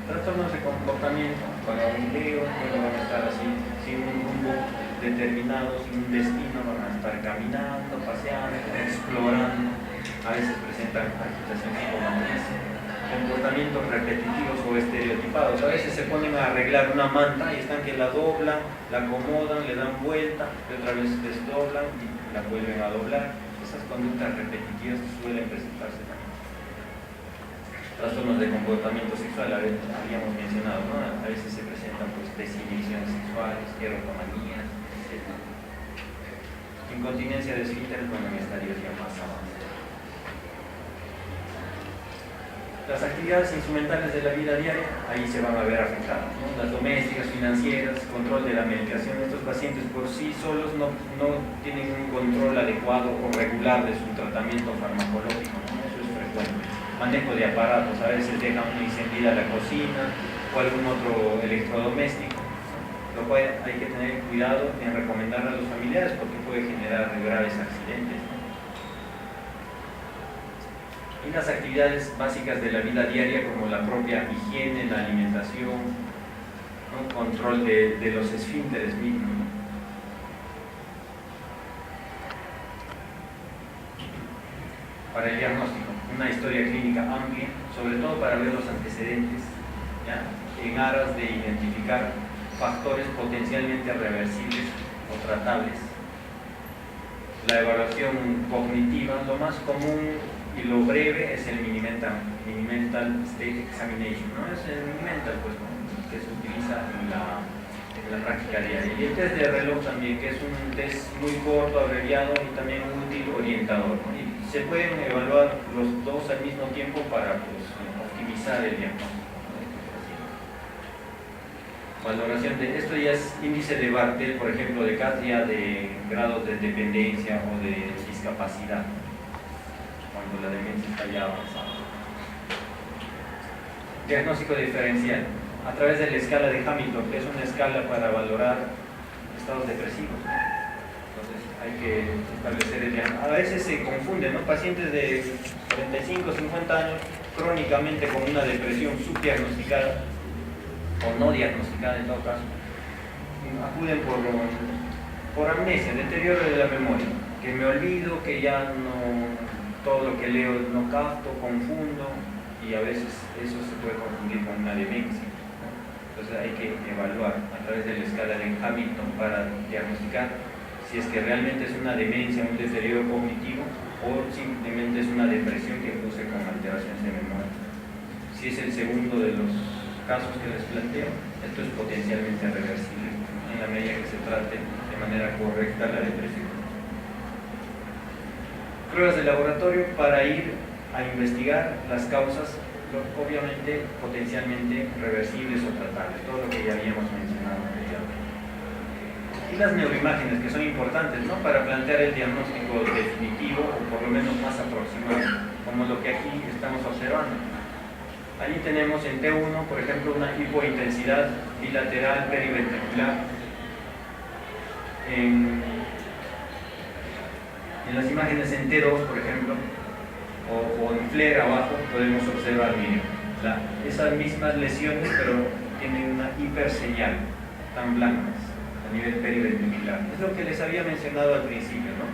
Trastornos de comportamiento, vagabundeo, no van a estar así, sin un rumbo determinado, sin un destino, van a estar caminando, paseando, explorando. A veces presentan agitación psicomotriz, comportamientos repetitivos o estereotipados. A veces se ponen a arreglar una manta y están que la doblan, la acomodan, le dan vuelta, y otra vez desdoblan y la vuelven a doblar. Esas conductas repetitivas suelen presentarse también. trastornos de comportamiento sexual, habíamos mencionado, ¿no? A veces se presentan pues desinhibiciones sexuales, erotomanías, etc. Incontinencia de esfínteres, bueno, en estadios ya más avanzados. Las actividades instrumentales de la vida diaria, ahí se van a ver afectadas, ¿no? Las domésticas, financieras, control de la medicación. Estos pacientes por sí solos no tienen un control adecuado o regular de su tratamiento farmacológico, ¿no? Eso es frecuente. Manejo de aparatos, a veces dejan encendida la cocina o algún otro electrodoméstico, ¿no? Lo cual hay que tener cuidado en recomendar a los familiares porque puede generar graves accidentes, ¿no? Y las actividades básicas de la vida diaria como la propia higiene, la alimentación, ¿no? Control de los esfínteres mismos, ¿no? Para el diagnóstico, una historia clínica amplia, sobre todo para ver los antecedentes, ¿ya? En aras de identificar factores potencialmente reversibles o tratables. La evaluación cognitiva, lo más común y lo breve es el Mini-Mental State Examination, ¿no? Es el Mini-Mental, pues, ¿no? Que se utiliza en la práctica diaria. Y el test de reloj también, que es un test muy corto, abreviado y también útil, orientador, ¿no? Y se pueden evaluar los dos al mismo tiempo para pues, optimizar el diagnóstico, ¿no? Valoración de esto ya es índice de Bartel, por ejemplo, de CAT-ya de grados de dependencia o de discapacidad, cuando la demencia está ya avanzada. Diagnóstico diferencial a través de la escala de Hamilton, que es una escala para valorar estados depresivos. Entonces hay que establecer el diagnóstico. A veces se confunden, ¿no? Pacientes de 45, 50 años crónicamente con una depresión subdiagnosticada o no diagnosticada en todo caso, acuden por amnesia, deterioro de la memoria, que me olvido, que ya no, todo lo que leo no capto, confundo, y a veces eso se puede confundir con una demencia, ¿no? Entonces hay que evaluar a través de la escala de Hamilton para diagnosticar si es que realmente es una demencia, un deterioro cognitivo o simplemente es una depresión que induce con alteraciones de memoria. Si es el segundo de los casos que les planteo, esto es potencialmente reversible en la medida que se trate de manera correcta la depresión. Pruebas de laboratorio para ir a investigar las causas, obviamente potencialmente reversibles o tratables, todo lo que ya habíamos mencionado anteriormente. Y las neuroimágenes, que son importantes, ¿no? Para plantear el diagnóstico definitivo o por lo menos más aproximado, como lo que aquí estamos observando. Allí tenemos en T1, por ejemplo, una hipointensidad bilateral periventricular. En las imágenes en T2, por ejemplo, o en FLAIR abajo, podemos observar, miren, esas mismas lesiones, pero tienen una hiperseñal, tan blancas, a nivel periventricular. Es lo que les había mencionado al principio, ¿no?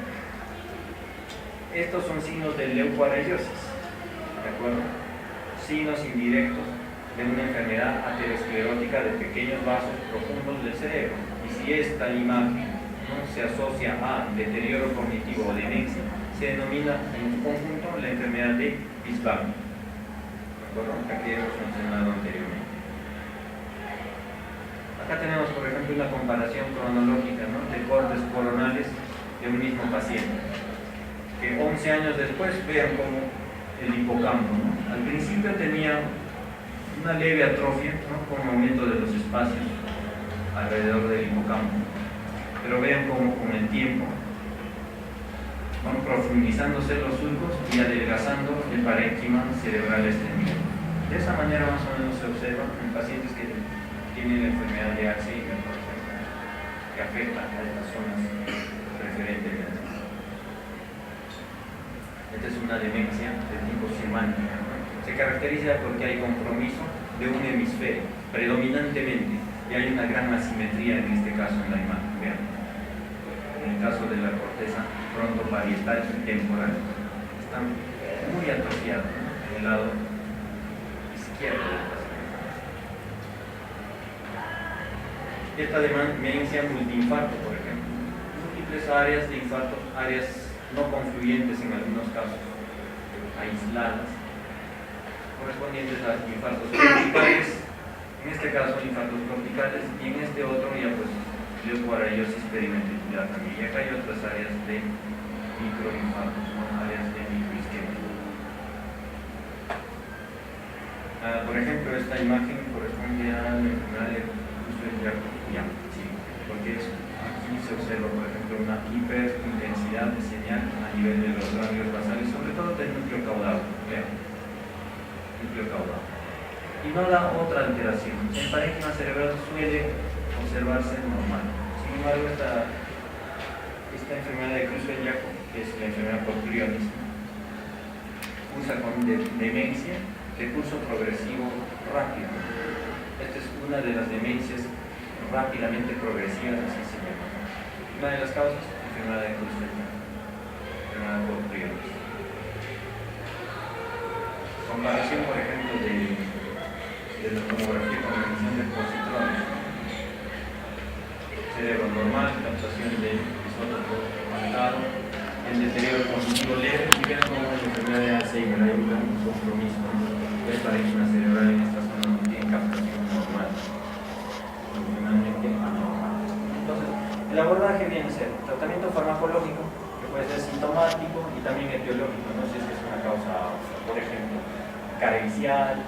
Estos son signos de leucoarteriosis, ¿de acuerdo? Signos indirectos de una enfermedad aterosclerótica de pequeños vasos profundos del cerebro. Y si esta imagen, ¿no?, se asocia a deterioro cognitivo o demencia, se denomina en su conjunto la enfermedad de Bisbal, ¿de acuerdo? Que aquí hemos mencionado anteriormente. Acá tenemos, por ejemplo, una comparación cronológica, ¿no?, de cortes coronales de un mismo paciente, que 11 años después vean cómo el hipocampo, ¿no? Al principio tenía una leve atrofia, ¿no?, con aumento de los espacios alrededor del hipocampo, pero vean cómo con el tiempo van profundizándose los surcos y adelgazando el parénquima cerebral extendido. De esa manera más o menos se observa en pacientes que tienen la enfermedad de Alzheimer, por ejemplo, que afecta a estas zonas preferentemente. Esta es una demencia de tipo semántica, ¿no? Se caracteriza porque hay compromiso de un hemisferio, predominantemente, y hay una gran asimetría en este caso en la imagen. Vean, en el caso de la corteza frontoparietal y temporal, están muy atrofiados, ¿no?, en el lado izquierdo del paciente. Esta demencia multiinfarto, por ejemplo, múltiples áreas de infarto, áreas no confluyentes en algunos casos, aisladas, correspondientes a infartos tropicales, en este caso infartos tropicales, y en este otro ya pues leucoariosis periventricular también. Y acá hay otras áreas de microinfartos, ¿no? Áreas de microisquemia. Por ejemplo, esta imagen corresponde a la enfermedad de Creutzfeldt-Jakob, sí, porque aquí se observa, por ejemplo, una hiperintensidad de señal a nivel de los ganglios basales, sobre todo del núcleo caudal. Vean, núcleo caudal. Y no da otra alteración. El parénquima cerebral suele observarse normal. Sin embargo, esta enfermedad de Creutzfeldt-Jakob, que es la enfermedad por prionismo, cursa con demencia de curso progresivo rápido. Esta es una de las demencias rápidamente progresivas, así se llama. Una de las causas, enfermedad de Creutzfeldt-Jakob, enfermedad por prionismo. Comparación, por ejemplo, de la tomografía con medición de positrones. Cerebro normal, captación de isótopo marcado, el deterioro cognitivo leve, y vean como la enfermedad de Alzheimer, hay un compromiso. El parénquima cerebral en esta zona no tiene captación normal, funcionalmente anormal. Entonces, el abordaje viene a ser tratamiento farmacológico, que puede ser sintomático y también etiológico, no sé si es una causa, por ejemplo, carencial,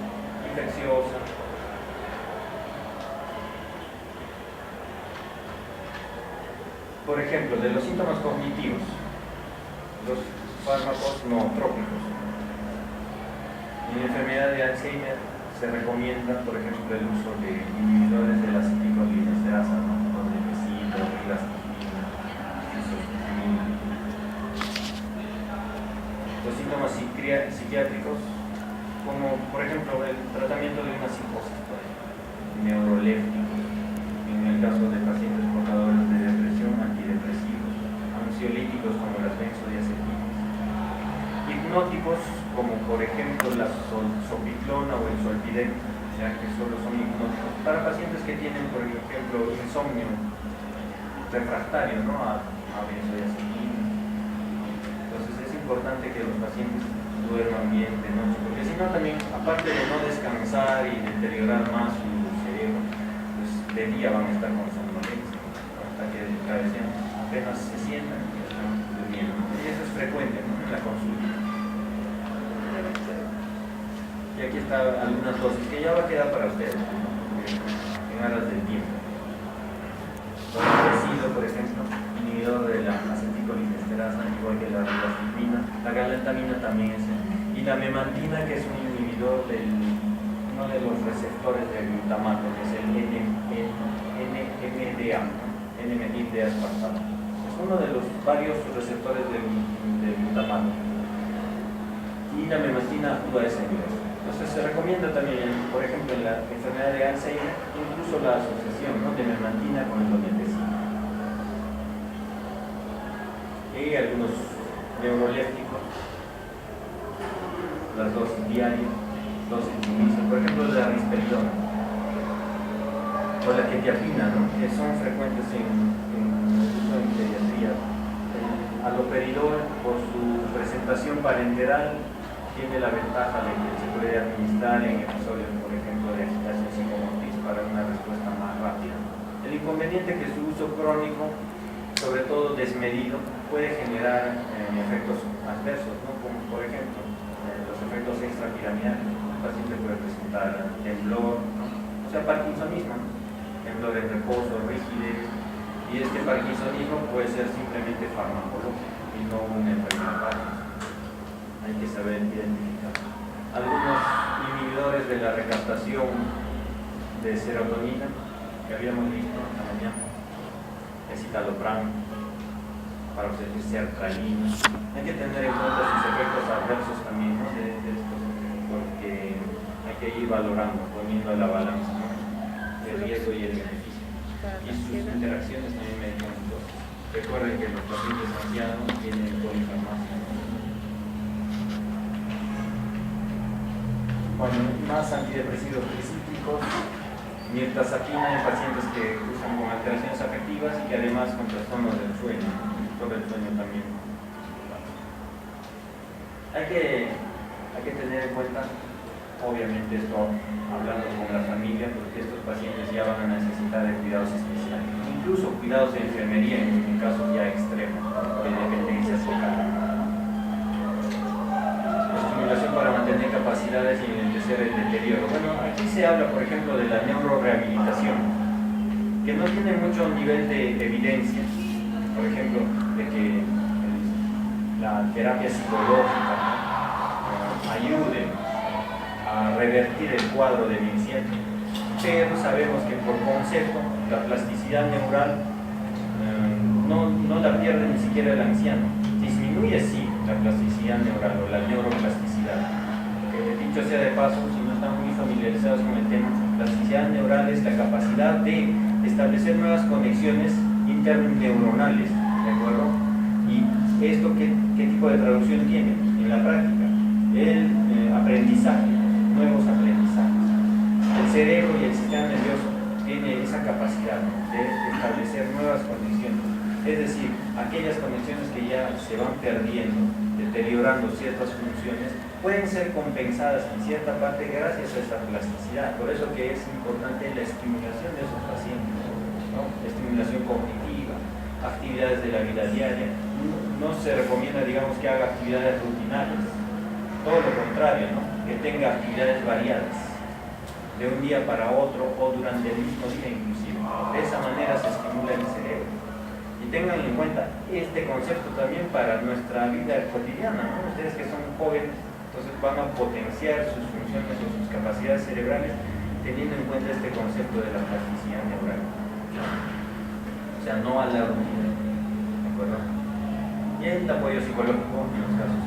infecciosa. Por ejemplo, de los síntomas cognitivos, los fármacos nootrópicos. En la enfermedad de Alzheimer se recomienda, por ejemplo, el uso de inhibidores de la acetilcolinesterasa, ¿no? Donepezil, rivastiquina, isostimina. Los síntomas psiquiátricos, como por ejemplo el tratamiento de una psicosis, neurolépticos, en el caso de pacientes portadores de depresión, antidepresivos, ansiolíticos como las benzodiazepinas, hipnóticos como por ejemplo la sopitlona o el solpidem, ya que solo son hipnóticos para pacientes que tienen, por ejemplo, insomnio refractario, ¿no? a benzodiazepinas. Entonces es importante que los pacientes duerman bien de noche, porque si no también, aparte de no descansar y deteriorar más su cerebro, pues de día van a estar con somnolencia, hasta que cabecean, apenas se sientan y están durmiendo. Y eso es frecuente, ¿no? En la consulta. Y aquí están algunas dosis que ya va a quedar para ustedes, ¿no? En aras del tiempo. Donepezil, por ejemplo, inhibidor de la acetilcolinesterasa, igual que la rivastiquina. La galantamina también es, y la memantina, que es un inhibidor de uno de los receptores del glutamato, que es el NMDA, N-metil de aspartato. Es uno de los varios receptores del glutamato. Y la memantina actúa a ese nivel. Entonces se recomienda también, por ejemplo, en la enfermedad de Alzheimer, incluso la asociación, ¿no? de memantina con el donepezil. Y algunos neurolépticos, las dosis diarias, dosis de inicio, por ejemplo la risperidona o la quetiapina, ¿no? que son frecuentes en pediatría. El haloperidol, por su presentación parenteral, tiene la ventaja de que se puede administrar en episodios, por ejemplo, de agitación psicomotriz para una respuesta más rápida. El inconveniente es que su uso crónico, sobre todo desmedido, puede generar efectos adversos, ¿no? Como por ejemplo los efectos extrapiramidales. El paciente puede presentar temblor, ¿no? O sea, parkinsonismo, ¿no? Temblor en reposo, rigidez, y este parkinsonismo puede ser simplemente farmacológico y no una enfermedad Parkinson. Hay que saber identificar. Algunos inhibidores de la recaptación de serotonina que habíamos visto esta mañana, escitalopram, paroxetina sertralina. Hay que tener en cuenta sus efectos adversos también, ¿no? de estos, porque hay que ir valorando, poniendo a la balanza, ¿no? El riesgo y el beneficio. Y sus interacciones también medicamentosas. Recuerden que los pacientes ancianos tienen polifarmacia. Bueno, más antidepresivos tricíclicos, mirtazapina en pacientes que usan con alteraciones afectivas y que además con trastornos del sueño, todo el sueño también. Hay que tener en cuenta obviamente esto hablando con la familia, porque estos pacientes ya van a necesitar de cuidados especiales, incluso cuidados de enfermería en casos ya extremos, de dependencia focal. Estimulación para mantener capacidades y enlentecer el deterioro. Bueno, aquí se habla, por ejemplo, de la neurorehabilitación, que no tiene mucho nivel de evidencia, por ejemplo, de que la terapia psicológica ayude a revertir el cuadro demencial, pero sabemos que por concepto la plasticidad neural no la pierde ni siquiera el anciano, disminuye sí la plasticidad neural o la neuroplasticidad. Dicho sea de paso, si no están muy familiarizados con el tema, plasticidad neural es la capacidad de establecer nuevas conexiones interneuronales, ¿de acuerdo? ¿Y esto qué tipo de traducción tiene en la práctica? El aprendizaje, nuevos aprendizajes. El cerebro y el sistema nervioso tienen esa capacidad, ¿no?, de establecer nuevas conexiones. Es decir, aquellas conexiones que ya se van perdiendo, deteriorando ciertas funciones, pueden ser compensadas en cierta parte gracias a esta plasticidad. Por eso que es importante la estimulación de esos pacientes, ¿no? Estimulación cognitiva, actividades de la vida diaria. No se recomienda, digamos, que haga actividades rutinarias, todo lo contrario, ¿no?, que tenga actividades variadas, de un día para otro o durante el mismo día inclusive. De esa manera se estimula el cerebro. Y tengan en cuenta este concepto también para nuestra vida cotidiana, ¿no? Ustedes que son jóvenes, entonces van a potenciar sus funciones o sus capacidades cerebrales teniendo en cuenta este concepto de la plasticidad neural. O sea, no a la rutina, ¿de acuerdo? Y el apoyo psicológico en los casos